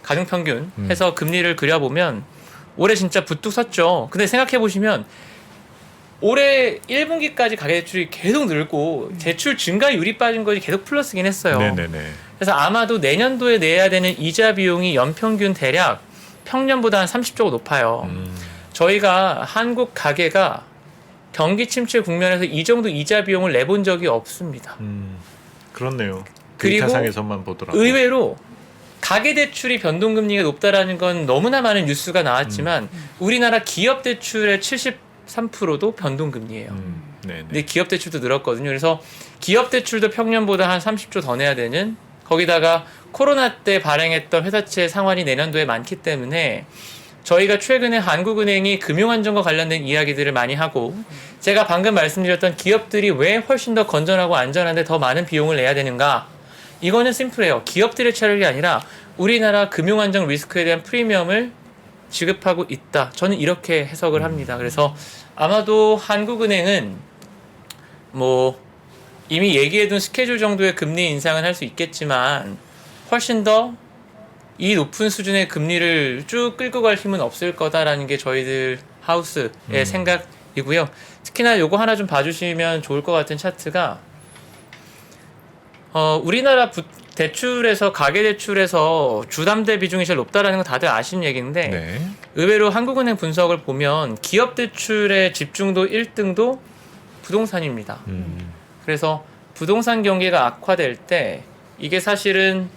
Speaker 3: 가중평균 해서 금리를 그려보면 올해 진짜 부뚝 섰죠. 근데 생각해 보시면 올해 1분기까지 가계대출이 계속 늘고 대출 증가율이 빠진 것이 계속 플러스긴 했어요.
Speaker 2: 네네네.
Speaker 3: 그래서 아마도 내년도에 내야 되는 이자 비용이 연평균 대략 평년보다 한 30조가 높아요. 저희가 한국 가계가 경기 침체 국면에서 이 정도 이자 비용을 내본 적이 없습니다.
Speaker 2: 그렇네요.
Speaker 3: 그리고
Speaker 2: 데이터상에서만 보더라도
Speaker 3: 의외로 가계대출이 변동금리가 높다라는 건 너무나 많은 뉴스가 나왔지만 우리나라 기업대출의 73%도 변동금리예요.
Speaker 2: 네.
Speaker 3: 근데 기업 대출도 늘었거든요. 그래서 기업 대출도 평년보다 한 30조 더 내야 되는, 거기다가 코로나 때 발행했던 회사채 상환이 내년도에 많기 때문에 저희가 최근에 한국은행이 금융안전과 관련된 이야기들을 많이 하고, 제가 방금 말씀드렸던 기업들이 왜 훨씬 더 건전하고 안전한데 더 많은 비용을 내야 되는가, 이거는 심플해요. 기업들의 차력이 아니라 우리나라 금융안정 리스크에 대한 프리미엄을 지급하고 있다. 저는 이렇게 해석을 합니다. 그래서 아마도 한국은행은 뭐 이미 얘기해둔 스케줄 정도의 금리 인상은 할 수 있겠지만 훨씬 더 이 높은 수준의 금리를 쭉 끌고 갈 힘은 없을 거다라는 게 저희들 하우스의 생각이고요. 특히나 요거 하나 좀 봐주시면 좋을 것 같은 차트가 우리나라 대출에서 가계대출에서 주담대 비중이 제일 높다라는 건 다들 아시는 얘기인데
Speaker 2: 네.
Speaker 3: 의외로 한국은행 분석을 보면 기업대출의 집중도 1등도 부동산입니다. 그래서 부동산 경기가 악화될 때 이게 사실은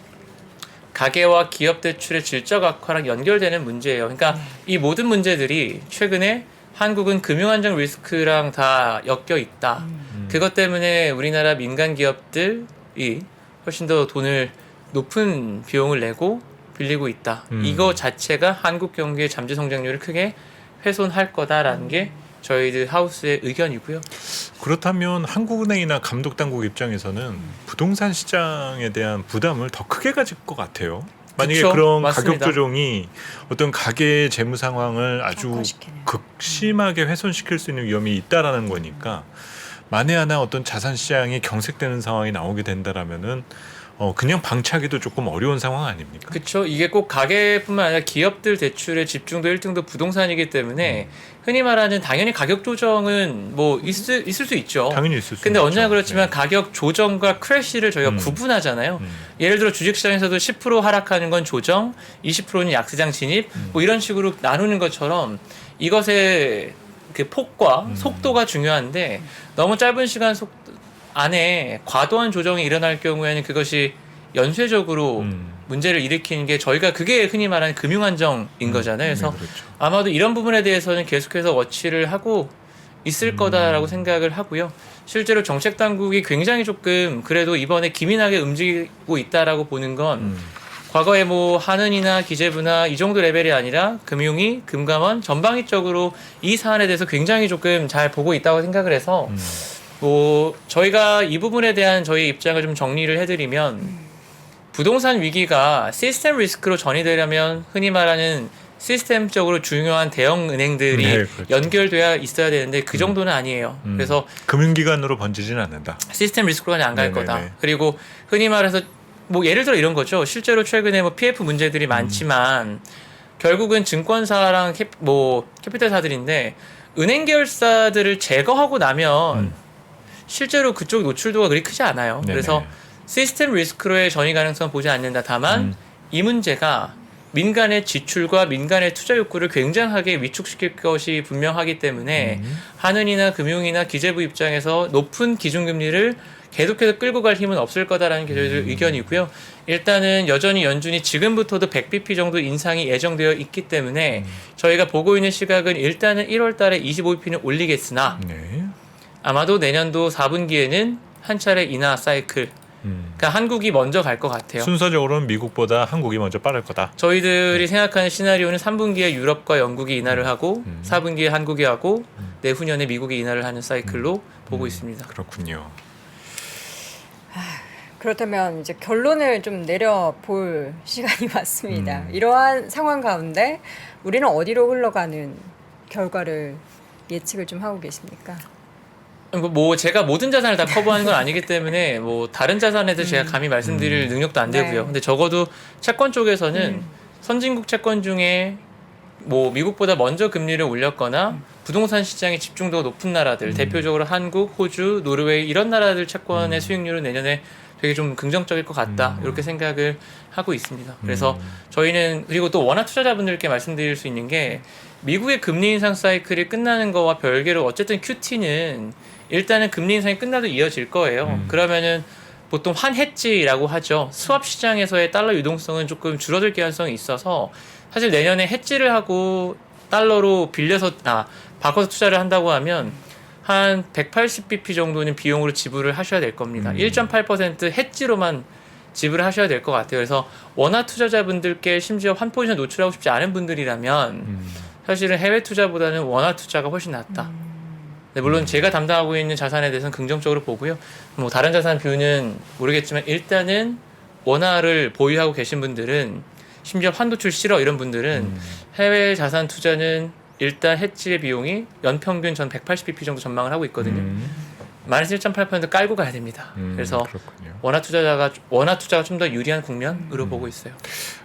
Speaker 3: 가계와 기업 대출의 질적 악화랑 연결되는 문제예요. 그러니까 이 모든 문제들이 최근에 한국은 금융안정 리스크랑 다 엮여 있다. 그것 때문에 우리나라 민간 기업들이 훨씬 더 돈을 높은 비용을 내고 빌리고 있다. 이거 자체가 한국 경기의 잠재 성장률을 크게 훼손할 거다라는 게 저희들 하우스의 의견이고요.
Speaker 2: 그렇다면 한국은행이나 감독당국 입장에서는 부동산 시장에 대한 부담을 더 크게 가질 것 같아요. 만약에
Speaker 3: 그쵸?
Speaker 2: 그런
Speaker 3: 맞습니다.
Speaker 2: 가격 조정이 어떤 가계의 재무 상황을 아주
Speaker 1: 악화시키네요.
Speaker 2: 극심하게 훼손시킬 수 있는 위험이 있다라는 거니까, 만에 하나 어떤 자산 시장이 경색되는 상황이 나오게 된다라면은 그냥 방치하기도 조금 어려운 상황 아닙니까?
Speaker 3: 그렇죠. 이게 꼭 가계뿐만 아니라 기업들 대출의 집중도 1등도 부동산이기 때문에 흔히 말하는 당연히 가격 조정은 뭐 있을 수 있죠.
Speaker 2: 당연히 있을 수
Speaker 3: 근데
Speaker 2: 있죠.
Speaker 3: 언제나 그렇지만
Speaker 2: 네.
Speaker 3: 가격 조정과 크래시를 저희가 구분하잖아요. 예를 들어 주식시장에서도 10% 하락하는 건 조정, 20%는 약세장 진입, 뭐 이런 식으로 나누는 것처럼 이것의 그 폭과 속도가 중요한데 너무 짧은 시간 안에 과도한 조정이 일어날 경우에는 그것이 연쇄적으로 문제를 일으키는 게 저희가 그게 흔히 말하는 금융안정인 거잖아요. 그래서
Speaker 2: 네, 그렇죠.
Speaker 3: 아마도 이런 부분에 대해서는 계속해서 워치를 하고 있을 거다라고 생각을 하고요. 실제로 정책 당국이 굉장히 조금 그래도 이번에 기민하게 움직이고 있다라고 보는 건 과거에 뭐 한은이나 기재부나 이 정도 레벨이 아니라 금융위, 금감원 전방위적으로 이 사안에 대해서 굉장히 조금 잘 보고 있다고 생각을 해서 뭐 저희가 이 부분에 대한 저희 입장을 좀 정리를 해드리면 부동산 위기가 시스템 리스크로 전이되려면 흔히 말하는 시스템적으로 중요한 대형 은행들이
Speaker 2: 네, 그렇죠.
Speaker 3: 연결돼야 있어야 되는데 그 정도는 아니에요. 그래서
Speaker 2: 금융기관으로 번지진 않는다.
Speaker 3: 시스템 리스크로는 안 갈
Speaker 2: 네네네.
Speaker 3: 거다. 그리고 흔히 말해서 뭐 예를 들어 이런 거죠. 실제로 최근에 뭐 PF 문제들이 많지만 결국은 증권사랑 캐피탈사들인데 은행 계열사들을 제거하고 나면 실제로 그쪽 노출도가 그리 크지 않아요.
Speaker 2: 네네.
Speaker 3: 그래서 시스템 리스크로의 전이 가능성 보지 않는다. 다만 이 문제가 민간의 지출과 민간의 투자 욕구를 굉장하게 위축시킬 것이 분명하기 때문에 한은이나 금융이나 기재부 입장에서 높은 기준금리를 계속해서 끌고 갈 힘은 없을 거다라는 게 저희들 의견이고요. 일단은 여전히 연준이 지금부터도 100bp 정도 인상이 예정되어 있기 때문에 저희가 보고 있는 시각은 일단은 1월 달에 25bp는 올리겠으나
Speaker 2: 네.
Speaker 3: 아마도 내년도 4분기에는 한 차례 인하 사이클. 그러니까 한국이 먼저 갈 것 같아요.
Speaker 2: 순서적으로는 미국보다 한국이 먼저 빠를 거다.
Speaker 3: 저희들이 생각하는 시나리오는 3분기에 유럽과 영국이 인하를 하고 4분기에 한국이 하고 내후년에 미국이 인하를 하는 사이클로 보고 있습니다.
Speaker 2: 그렇군요.
Speaker 1: 그렇다면 이제 결론을 좀 내려볼 시간이 왔습니다. 이러한 상황 가운데 우리는 어디로 흘러가는 결과를 예측을 좀 하고 계십니까?
Speaker 3: 뭐 제가 모든 자산을 다 커버하는 건 아니기 때문에 뭐 다른 자산에 대해서 제가 감히 말씀드릴 능력도 안 되고요.
Speaker 1: 네.
Speaker 3: 근데 적어도 채권 쪽에서는 선진국 채권 중에 뭐 미국보다 먼저 금리를 올렸거나 부동산 시장에 집중도가 높은 나라들, 대표적으로 한국, 호주, 노르웨이 이런 나라들 채권의 수익률은 내년에 되게 좀 긍정적일 것 같다 이렇게 생각을 하고 있습니다. 그래서 저희는 그리고 또 원화 투자자분들께 말씀드릴 수 있는 게 미국의 금리 인상 사이클이 끝나는 거와 별개로 어쨌든 QT는 일단은 금리 인상이 끝나도 이어질 거예요. 그러면은 보통 환해지라고 하죠. 스왑 시장에서의 달러 유동성은 조금 줄어들 가능성이 있어서 사실 내년에 해지를 하고 달러로 빌려서 바꿔서 투자를 한다고 하면 한 180bp 정도는 비용으로 지불을 하셔야 될 겁니다. 1.8% 해지로만 지불을 하셔야 될 것 같아요. 그래서 원화 투자자분들께 심지어 환 포지션 노출하고 싶지 않은 분들이라면 사실은 해외 투자보다는 원화 투자가 훨씬 낫다. 네, 물론 제가 담당하고 있는 자산에 대해서는 긍정적으로 보고요. 뭐 다른 자산 뷰는 모르겠지만 일단은 원화를 보유하고 계신 분들은 심지어 환 노출 싫어 이런 분들은 해외 자산 투자는 일단 해지의 비용이 연평균 전 180bp 정도 전망을 하고 있거든요. 마이너스 1.8% 깔고 가야 됩니다. 그래서
Speaker 2: 그렇군요.
Speaker 3: 원화 투자가 좀 더 유리한 국면으로 보고 있어요.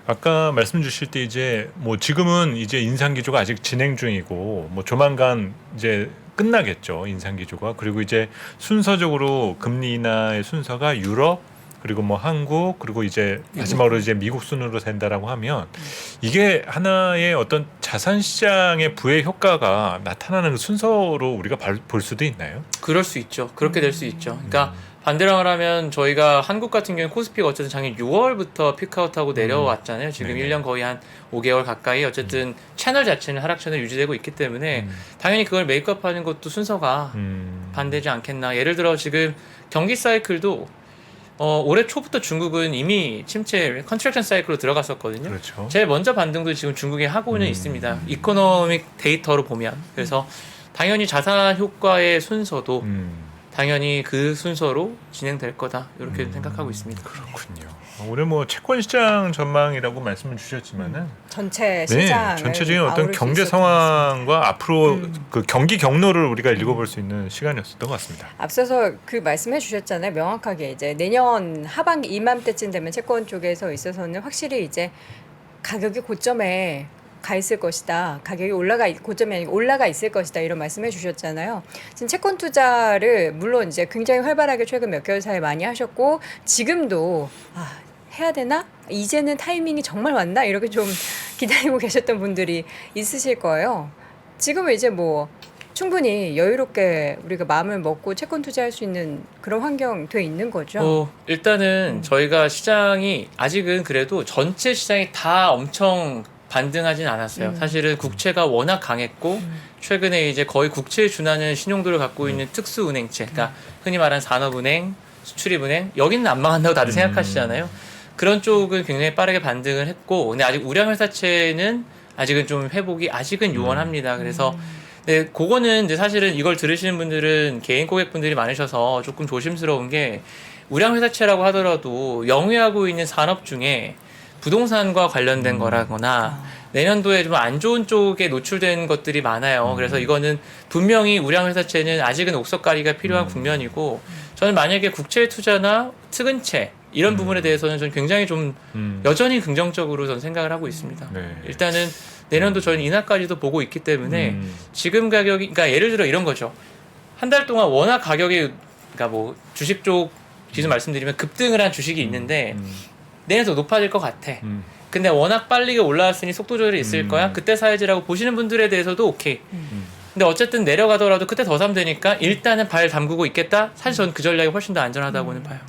Speaker 2: 아까 말씀 주실 때 이제 뭐 지금은 이제 인상 기조가 아직 진행 중이고 뭐 조만간 이제 끝나겠죠, 인상 기조가. 그리고 이제 순서적으로 금리 인하의 순서가 유럽 그리고 뭐 한국 그리고 이제 마지막으로 이제 미국 순으로 된다라고 하면 이게 하나의 어떤 자산 시장의 부의 효과가 나타나는 순서로 우리가 볼 수도 있나요?
Speaker 3: 그럴 수 있죠. 그렇게 될 수 있죠. 그러니까 반대로 말하면 저희가 한국 같은 경우는 코스피가 어쨌든 작년 6월부터 피크아웃하고 내려왔잖아요. 지금
Speaker 2: 네네.
Speaker 3: 1년 거의 한 5개월 가까이 어쨌든 채널 자체는 하락 채널 유지되고 있기 때문에 당연히 그걸 메이크업하는 것도 순서가 반대지 않겠나. 예를 들어 지금 경기 사이클도 올해 초부터 중국은 이미 침체 컨트랙션 사이클로 들어갔었거든요.
Speaker 2: 그렇죠.
Speaker 3: 제일 먼저 반등도 지금 중국에 하고는 있습니다. 이코노믹 데이터로 보면. 그래서 당연히 자산 효과의 순서도 당연히 그 순서로 진행될 거다. 이렇게 생각하고 있습니다.
Speaker 2: 그렇군요. 오늘 뭐 채권 시장 전망이라고 말씀을 주셨지만은
Speaker 1: 전체
Speaker 2: 네,
Speaker 1: 시장
Speaker 2: 전체적인 어떤 경제 상황과 앞으로 그 경기 경로를 우리가 읽어볼 수 있는 시간이었던 것 같습니다.
Speaker 1: 앞서서 그 말씀해 주셨잖아요. 명확하게 이제 내년 하반기 이맘때쯤 되면 채권 쪽에서 있어서는 확실히 이제 가격이 고점에 가 있을 것이다. 가격이 고점이 아니고 올라가 있을 것이다. 이런 말씀해 주셨잖아요. 지금 채권 투자를 물론 이제 굉장히 활발하게 최근 몇 개월 사이에 많이 하셨고 지금도 해야 되나? 이제는 타이밍이 정말 왔나? 이렇게 좀 기다리고 계셨던 분들이 있으실 거예요. 지금은 이제 뭐 충분히 여유롭게 우리가 마음을 먹고 채권 투자할 수 있는 그런 환경 돼 있는 거죠.
Speaker 3: 일단은 저희가 시장이 아직은 그래도 전체 시장이 다 엄청 반등하진 않았어요. 사실은 국채가 워낙 강했고 최근에 이제 거의 국채에 준하는 신용도를 갖고 있는 특수은행채, 그러니까 흔히 말하는 산업은행, 수출입은행 여기는 안 망한다고 다들 생각하시잖아요. 그런 쪽은 굉장히 빠르게 반등을 했고, 근데 아직 우량회사채는 아직은 좀 회복이 아직은 요원합니다. 그래서 네, 그거는 이제 사실은 이걸 들으시는 분들은 개인 고객분들이 많으셔서 조금 조심스러운 게 우량회사채라고 하더라도 영위하고 있는 산업 중에 부동산과 관련된 거라거나 내년도에 좀 안 좋은 쪽에 노출된 것들이 많아요. 그래서 이거는 분명히 우량회사채는 아직은 옥석가리가 필요한 국면이고 저는 만약에 국채 투자나 특은채 이런 부분에 대해서는 저는 굉장히 좀 여전히 긍정적으로 저는 생각을 하고 있습니다.
Speaker 2: 네.
Speaker 3: 일단은 내년도 저는 인하까지도 보고 있기 때문에 지금 가격이 그러니까 예를 들어 이런 거죠. 한 달 동안 워낙 가격이 그러니까 뭐 주식 쪽 기준 말씀드리면 급등을 한 주식이 있는데 내년도 높아질 것 같아. 근데 워낙 빨리 올라왔으니 속도 조절이 있을 거야. 그때 사야지라고 보시는 분들에 대해서도 오케이. 근데 어쨌든 내려가더라도 그때 더 사면 되니까 일단은 발 담그고 있겠다. 사실 저는 그 전략이 훨씬 더 안전하다고는 봐요.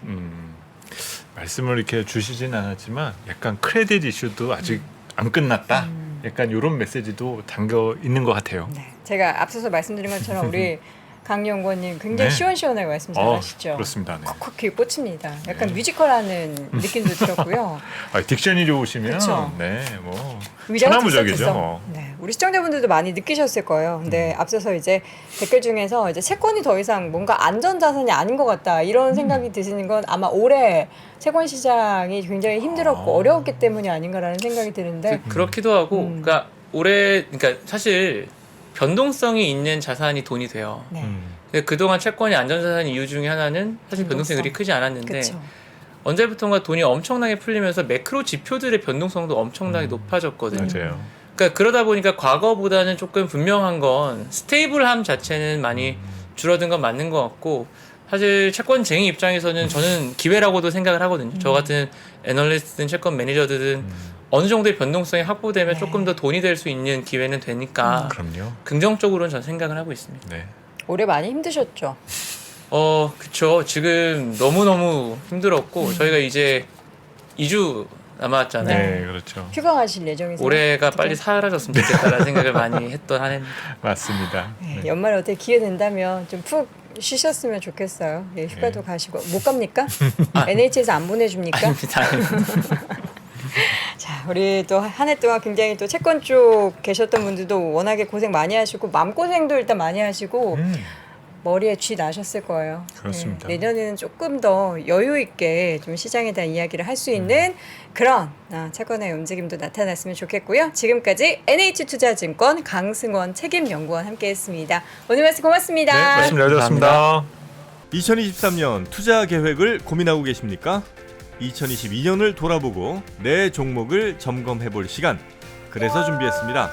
Speaker 2: 말씀을 이렇게 주시진 않았지만 약간 크레딧 이슈도 아직 안 끝났다. 약간 이런 메시지도 담겨 있는 것 같아요.
Speaker 1: 네. 제가 앞서서 말씀드린 것처럼 우리 강 연구원님 굉장히
Speaker 2: 네.
Speaker 1: 시원시원하게 말씀 잘하시죠.
Speaker 2: 그렇습니다. 네.
Speaker 1: 콕콕 귀에 꽂힙니다. 약간
Speaker 2: 네.
Speaker 1: 뮤지컬하는 느낌도 들었고요.
Speaker 2: 딕션이 좋으시면
Speaker 1: 그쵸.
Speaker 2: 네, 뭐
Speaker 1: 위대한
Speaker 2: 천하무적이죠.
Speaker 1: 특성.
Speaker 2: 뭐.
Speaker 1: 네, 우리 시청자분들도 많이 느끼셨을 거예요. 근데 앞서서 이제 댓글 중에서 이제 채권이 더 이상 뭔가 안전자산이 아닌 것 같다 이런 생각이 드시는 건 아마 올해 채권 시장이 굉장히 힘들었고 어려웠기 때문이 아닌가라는 생각이 드는데
Speaker 3: 그렇기도 하고, 그러니까 올해 그러니까 사실 변동성이 있는 자산이 돈이 돼요.
Speaker 1: 네.
Speaker 3: 근데 그동안 채권이 안전자산 이유 중에 하나는 사실 변동성이 그리 크지 않았는데
Speaker 1: 그렇죠.
Speaker 3: 언제부턴가 돈이 엄청나게 풀리면서 매크로 지표들의 변동성도 엄청나게 높아졌거든요.
Speaker 2: 맞아요.
Speaker 3: 그러니까 그러다 보니까 과거보다는 조금 분명한 건 스테이블함 자체는 많이 줄어든 건 맞는 것 같고 사실 채권쟁이 입장에서는 저는 기회라고도 생각을 하거든요. 저 같은 애널리스트든 채권 매니저들은 어느 정도의 변동성이 확보되면 조금 더 돈이 될 수 있는 기회는 되니까
Speaker 2: 그럼요.
Speaker 3: 긍정적으로는 저는 생각을 하고 있습니다.
Speaker 2: 네.
Speaker 1: 올해 많이 힘드셨죠.
Speaker 3: 그쵸. 지금 너무너무 힘들었고 저희가 이제 2주 남았잖아요.
Speaker 2: 네, 그렇죠.
Speaker 1: 휴가 가실 예정이세요?
Speaker 3: 올해가
Speaker 1: 어떻게?
Speaker 3: 빨리 사라졌으면 좋겠다라는 생각을 많이 했던 한 해입니다.
Speaker 2: 맞습니다.
Speaker 1: 네,
Speaker 2: 네.
Speaker 1: 연말에 어떻게 기회 된다면 좀 푹 쉬셨으면 좋겠어요. 예, 휴가도
Speaker 2: 네.
Speaker 1: 가시고 못 갑니까? NH에서 안 보내줍니까?
Speaker 3: 아닙니다.
Speaker 1: 자, 우리 또 한 해 동안 굉장히 또 채권 쪽 계셨던 분들도 워낙에 고생 많이 하시고 마음고생도 일단 많이 하시고 머리에 쥐 나셨을 거예요.
Speaker 2: 그렇습니다.
Speaker 1: 네, 내년에는 조금 더 여유 있게 좀 시장에 대한 이야기를 할 수 있는 그런 채권의 움직임도 나타났으면 좋겠고요. 지금까지 NH투자증권 강승원 책임연구원 함께했습니다. 오늘 말씀 고맙습니다.
Speaker 2: 네, 말씀 잘 들었습니다.
Speaker 4: 2023년 투자 계획을 고민하고 계십니까? 2022년을 돌아보고 내 종목을 점검해 볼 시간. 그래서 준비했습니다.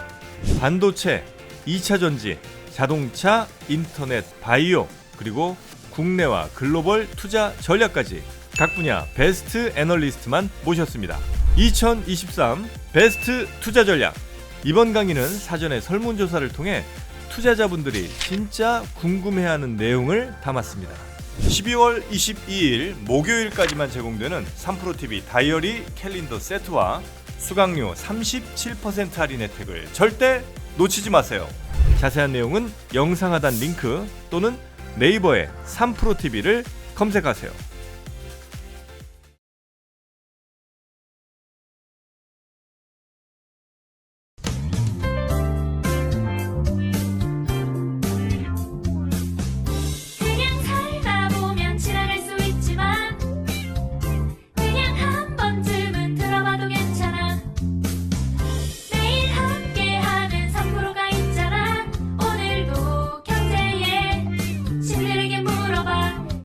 Speaker 4: 반도체, 2차 전지, 자동차, 인터넷, 바이오, 그리고 국내와 글로벌 투자 전략까지 각 분야 베스트 애널리스트만 모셨습니다. 2023 베스트 투자 전략. 이번 강의는 사전에 설문조사를 통해 투자자분들이 진짜 궁금해하는 내용을 담았습니다. 12월 22일 목요일까지만 제공되는 3프로TV 다이어리 캘린더 세트와 수강료 37% 할인 혜택을 절대 놓치지 마세요. 자세한 내용은 영상 하단 링크 또는 네이버에 3프로TV를 검색하세요.